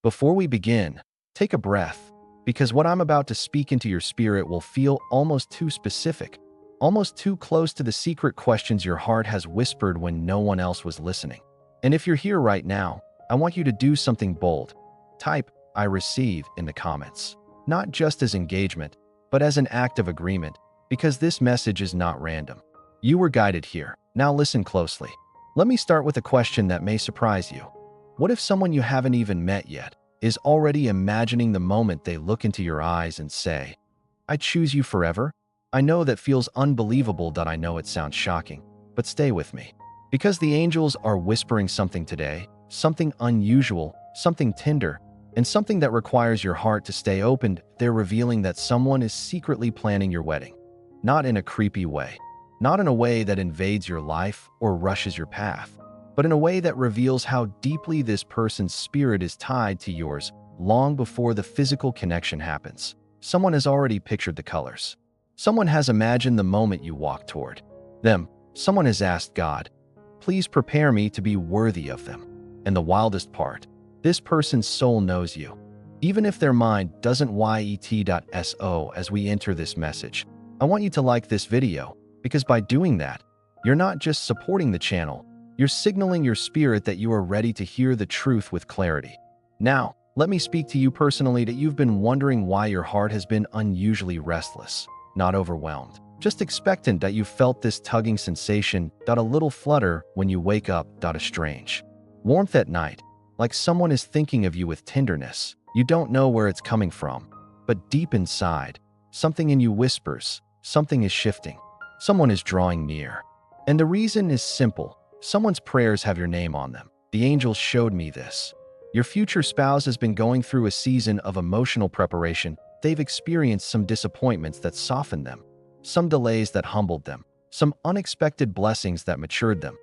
Before we begin, take a breath, because what I'm about to speak into your spirit will feel almost too specific, almost too close to the secret questions your heart has whispered when no one else was listening. And if you're here right now, I want you to do something bold. Type "I receive" in the comments, not just as engagement, but as an act of agreement, because this message is not random. You were guided here. Now listen closely. Let me start with a question that may surprise you. What if someone you haven't even met yet is already imagining the moment they look into your eyes and say, "I choose you forever"? I know that feels unbelievable. I know it sounds shocking, but stay with me. Because the angels are whispering something today, something unusual, something tender, and something that requires your heart to stay open. They're revealing that someone is secretly planning your wedding. Not in a creepy way, not in a way that invades your life or rushes your path, but in a way that reveals how deeply this person's spirit is tied to yours long before the physical connection happens. Someone has already pictured the colors. Someone has imagined the moment you walk toward them. Someone has asked God, "Please prepare me to be worthy of them." And the wildest part, this person's soul knows you, even if their mind doesn't yet. So as we enter this message, I want you to like this video, because by doing that, you're not just supporting the channel, you're signaling your spirit that you are ready to hear the truth with clarity. Now, let me speak to you personally. That you've been wondering why your heart has been unusually restless, not overwhelmed, just expectant. That you felt this tugging sensation, a little flutter when you wake up, a strange warmth at night, like someone is thinking of you with tenderness. You don't know where it's coming from, but deep inside, something in you whispers, something is shifting. Someone is drawing near. And the reason is simple. Someone's prayers have your name on them. The angels showed me this. Your future spouse has been going through a season of emotional preparation. They've experienced some disappointments that softened them, some delays that humbled them, some unexpected blessings that matured them.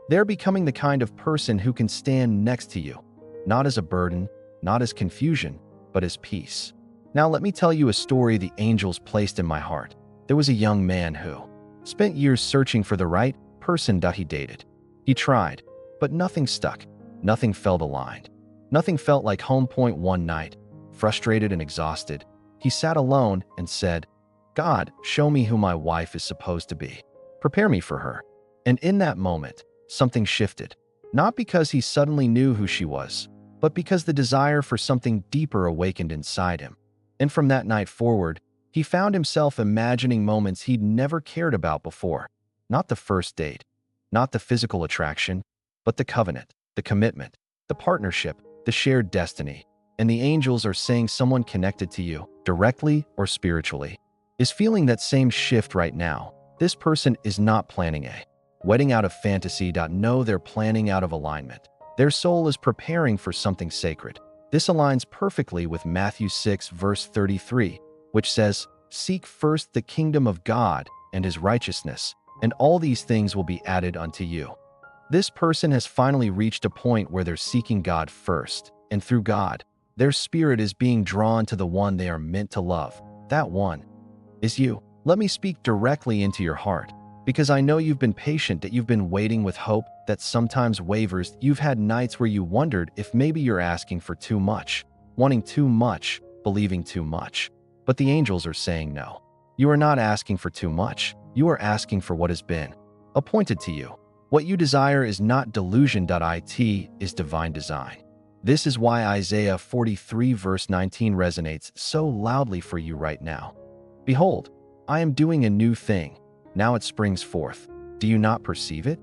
They're becoming the kind of person who can stand next to you, not as a burden, not as confusion, but as peace. Now let me tell you a story the angels placed in my heart. There was a young man who spent years searching for the right person. He dated. He tried, but nothing stuck. Nothing felt aligned. Nothing felt like home. One night, frustrated and exhausted, he sat alone and said, "God, show me who my wife is supposed to be. Prepare me for her." And in that moment, something shifted. Not because he suddenly knew who she was, but because the desire for something deeper awakened inside him. And from that night forward, he found himself imagining moments he'd never cared about before. Not the first date, not the physical attraction, but the covenant, the commitment, the partnership, the shared destiny. And the angels are saying someone connected to you, directly or spiritually, is feeling that same shift right now. This person is not planning a wedding out of fantasy. No, they're planning out of alignment. Their soul is preparing for something sacred. This aligns perfectly with Matthew 6, verse 33, which says, "Seek first the kingdom of God and his righteousness, and all these things will be added unto you." This person has finally reached a point where they're seeking God first, and through God, their spirit is being drawn to the one they are meant to love. That one is you. Let me speak directly into your heart, because I know you've been patient. That you've been waiting with hope that sometimes wavers. You've had nights where you wondered if maybe you're asking for too much, wanting too much, believing too much. But the angels are saying no. You are not asking for too much. You are asking for what has been appointed to you. What you desire is not delusion. It is divine design. This is why Isaiah 43 verse 19 resonates so loudly for you right now. "Behold, I am doing a new thing. Now it springs forth. Do you not perceive it?"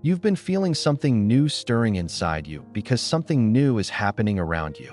You've been feeling something new stirring inside you because something new is happening around you.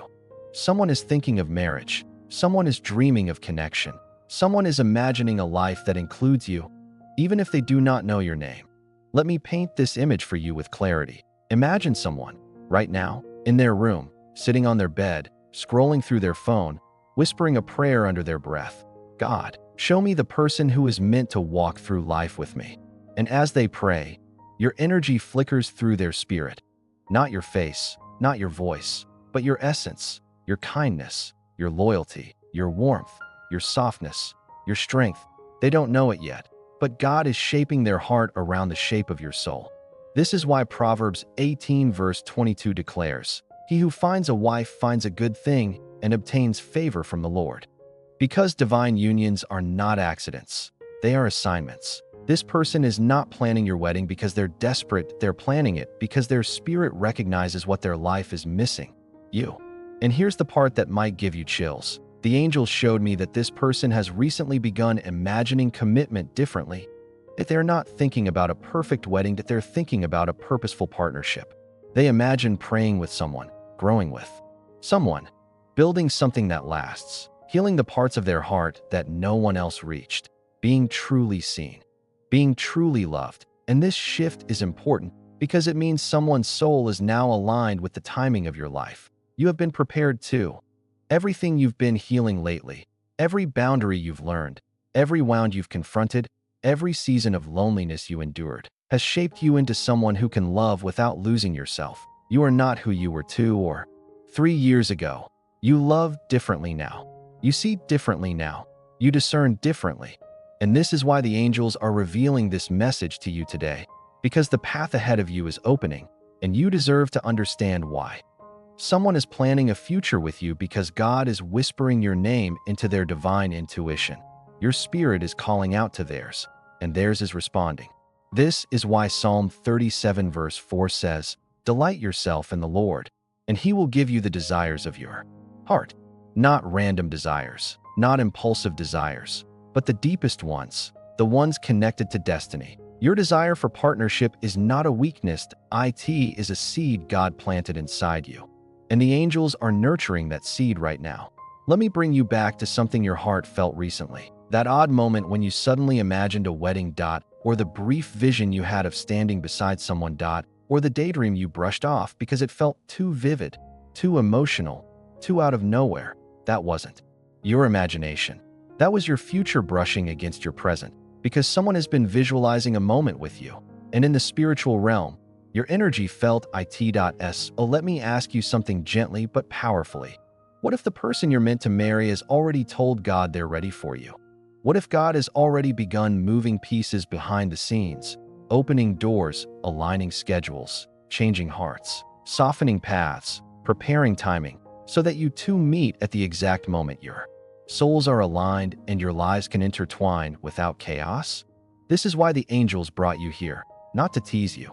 Someone is thinking of marriage. Someone is dreaming of connection. Someone is imagining a life that includes you, even if they do not know your name. Let me paint this image for you with clarity. Imagine someone, right now, in their room, sitting on their bed, scrolling through their phone, whispering a prayer under their breath. "God, show me the person who is meant to walk through life with me." And as they pray, your energy flickers through their spirit. Not your face, not your voice, but your essence, your kindness, your loyalty, your warmth, your softness, your strength. They don't know it yet, but God is shaping their heart around the shape of your soul. This is why Proverbs 18 verse 22 declares, He who finds a wife finds a good thing and obtains favor from the Lord. Because divine unions are not accidents, they are assignments. This person is not planning your wedding because they're desperate, they're planning it because their spirit recognizes what their life is missing: you. And here's the part that might give you chills. The angels showed me that this person has recently begun imagining commitment differently. That they're not thinking about a perfect wedding, that they're thinking about a purposeful partnership. They imagine praying with someone, growing with someone, building something that lasts, healing the parts of their heart that no one else reached, being truly seen, being truly loved. And this shift is important because it means someone's soul is now aligned with the timing of your life. You have been prepared too. Everything you've been healing lately, every boundary you've learned, every wound you've confronted, every season of loneliness you endured, has shaped you into someone who can love without losing yourself. You are not who you were 2 or 3 years ago. You love differently now. You see differently now. You discern differently. And this is why the angels are revealing this message to you today, because the path ahead of you is opening, and you deserve to understand why. Someone is planning a future with you because God is whispering your name into their divine intuition. Your spirit is calling out to theirs, and theirs is responding. This is why Psalm 37 verse 4 says, "Delight yourself in the Lord, and He will give you the desires of your heart." Not random desires, not impulsive desires, but the deepest ones, the ones connected to destiny. Your desire for partnership is not a weakness, it is a seed God planted inside you. And the angels are nurturing that seed right now. Let me bring you back to something your heart felt recently. That odd moment when you suddenly imagined a wedding, or the brief vision you had of standing beside someone, or the daydream you brushed off because it felt too vivid, too emotional, too out of nowhere. That wasn't your imagination. That was your future brushing against your present, because someone has been visualizing a moment with you. And in the spiritual realm, your energy felt it. Oh, let me ask you something gently but powerfully. What if the person you're meant to marry has already told God they're ready for you? What if God has already begun moving pieces behind the scenes, opening doors, aligning schedules, changing hearts, softening paths, preparing timing, so that you two meet at the exact moment your souls are aligned and your lives can intertwine without chaos? This is why the angels brought you here, not to tease you,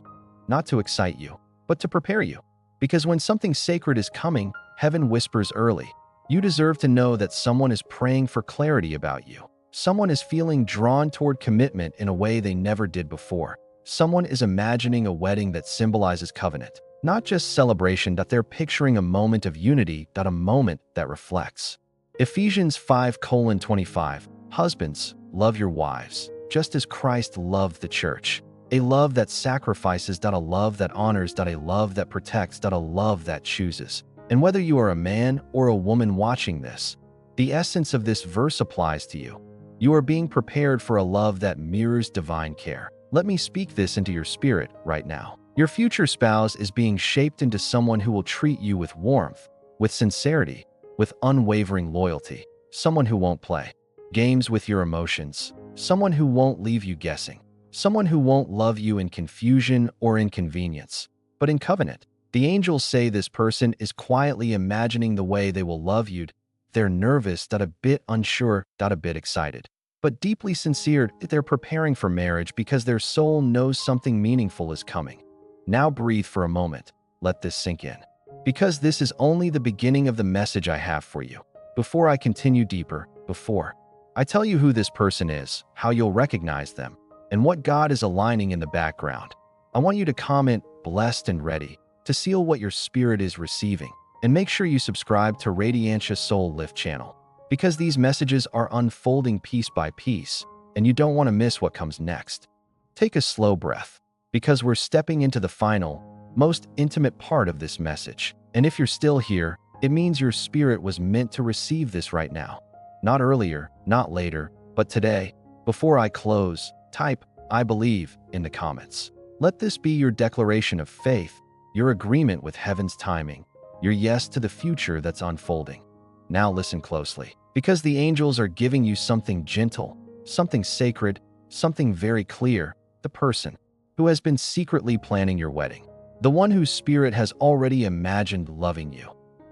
not to excite you, but to prepare you. Because when something sacred is coming, heaven whispers early. You deserve to know that someone is praying for clarity about you. Someone is feeling drawn toward commitment in a way they never did before. Someone is imagining a wedding that symbolizes covenant, not just celebration, that they're picturing a moment of unity, that a moment that reflects. Ephesians 5:25, husbands, love your wives, just as Christ loved the church. A love that sacrifices, a love that honors, a love that protects, a love that chooses. And whether you are a man or a woman watching this, the essence of this verse applies to you. You are being prepared for a love that mirrors divine care. Let me speak this into your spirit right now. Your future spouse is being shaped into someone who will treat you with warmth, with sincerity, with unwavering loyalty. Someone who won't play games with your emotions. Someone who won't leave you guessing. Someone who won't love you in confusion or inconvenience, but in covenant. The angels say this person is quietly imagining the way they will love you. They're nervous, a bit unsure, a bit excited, but deeply sincere. They're preparing for marriage because their soul knows something meaningful is coming. Now breathe for a moment. Let this sink in. Because this is only the beginning of the message I have for you. Before I continue deeper, before I tell you who this person is, how you'll recognize them, and what God is aligning in the background, I want you to comment "blessed and ready" to seal what your spirit is receiving. And make sure you subscribe to Radiantia Soul Lift channel, because these messages are unfolding piece by piece, and you don't want to miss what comes next. Take a slow breath, because we're stepping into the final, most intimate part of this message. And if you're still here, it means your spirit was meant to receive this right now. Not earlier, not later, but today. Before I close, type "I believe" in the comments. Let this be your declaration of faith, your agreement with heaven's timing, your yes to the future that's unfolding. Now listen closely, because the angels are giving you something gentle, something sacred, something very clear: the person who has been secretly planning your wedding, The one whose spirit has already imagined loving you,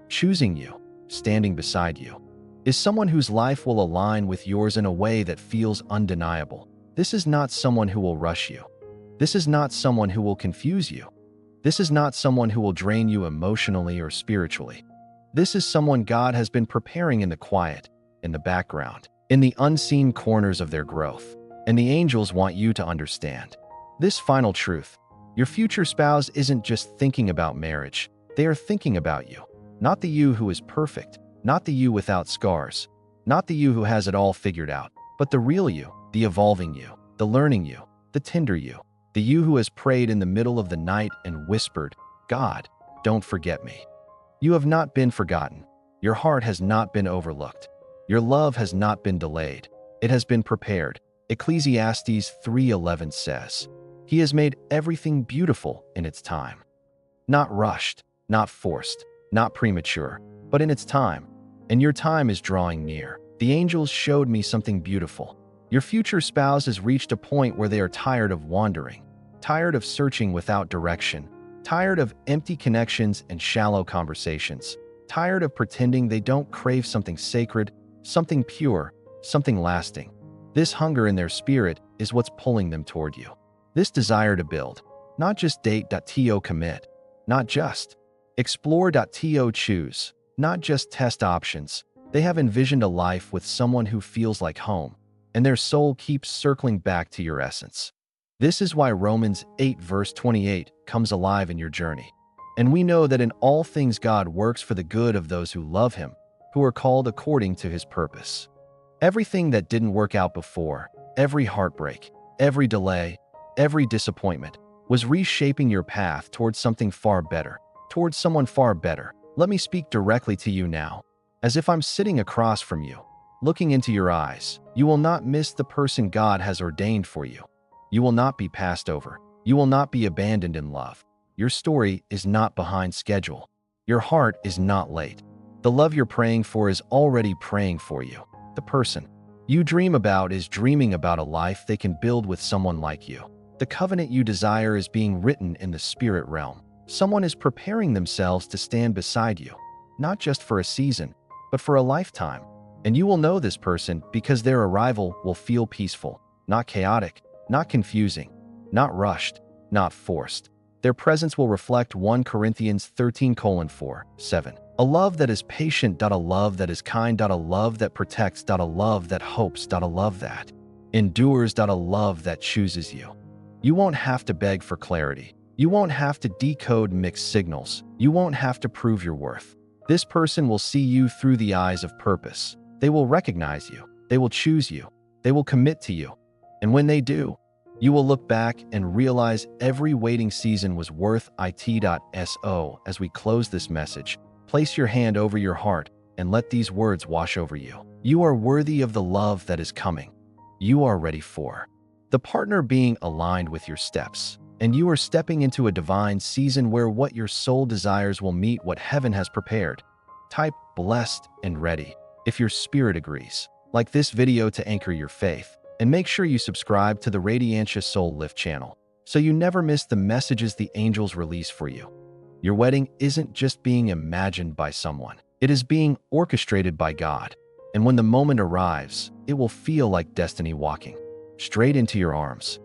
choosing you, standing beside you, is someone whose life will align with yours in a way that feels undeniable. This is not someone who will rush you. This is not someone who will confuse you. This is not someone who will drain you emotionally or spiritually. This is someone God has been preparing in the quiet, in the background, in the unseen corners of their growth. And the angels want you to understand this final truth. Your future spouse isn't just thinking about marriage. They are thinking about you. Not the you who is perfect, not the you without scars, not the you who has it all figured out, but the real you, the evolving you, the learning you, the tender you, the you who has prayed in the middle of the night and whispered, "God, don't forget me." You have not been forgotten. Your heart has not been overlooked. Your love has not been delayed. It has been prepared. Ecclesiastes 3:11 says, "He has made everything beautiful in its time." Not rushed, not forced, not premature, but in its time. And your time is drawing near. The angels showed me something beautiful. Your future spouse has reached a point where they are tired of wandering, tired of searching without direction, tired of empty connections and shallow conversations, tired of pretending they don't crave something sacred, something pure, something lasting. This hunger in their spirit is what's pulling them toward you. This desire to build, not just date.to commit, not just explore.to choose, not just test options. They have envisioned a life with someone who feels like home, and their soul keeps circling back to your essence. This is why Romans 8 verse 28 comes alive in your journey. And we know that in all things God works for the good of those who love Him, who are called according to His purpose. Everything that didn't work out before, every heartbreak, every delay, every disappointment, was reshaping your path towards something far better, towards someone far better. Let me speak directly to you now, as if I'm sitting across from you, looking into your eyes. You will not miss the person God has ordained for you. You will not be passed over. You will not be abandoned in love. Your story is not behind schedule. Your heart is not late. The love you're praying for is already praying for you. The person you dream about is dreaming about a life they can build with someone like you. The covenant you desire is being written in the spirit realm. Someone is preparing themselves to stand beside you, not just for a season, but for a lifetime. And you will know this person because their arrival will feel peaceful, not chaotic, not confusing, not rushed, not forced. Their presence will reflect 1 Corinthians 13:4-7. A love that is patient, a love that is kind, a love that protects, a love that hopes, a love that endures, a love that chooses you. You won't have to beg for clarity. You won't have to decode mixed signals. You won't have to prove your worth. This person will see you through the eyes of purpose. They will recognize you. They will choose you. They will commit to you. And when they do, you will look back and realize every waiting season was worth it. As we close this message, place your hand over your heart and let these words wash over you. You are worthy of the love that is coming. You are ready for the partner being aligned with your steps. And you are stepping into a divine season where what your soul desires will meet what heaven has prepared. Type blessed and ready if your spirit agrees. Like this video to anchor your faith. And make sure you subscribe to the Radiantia Soul Lift channel so you never miss the messages the angels release for you. Your wedding isn't just being imagined by someone. It is being orchestrated by God. And when the moment arrives, it will feel like destiny walking straight into your arms.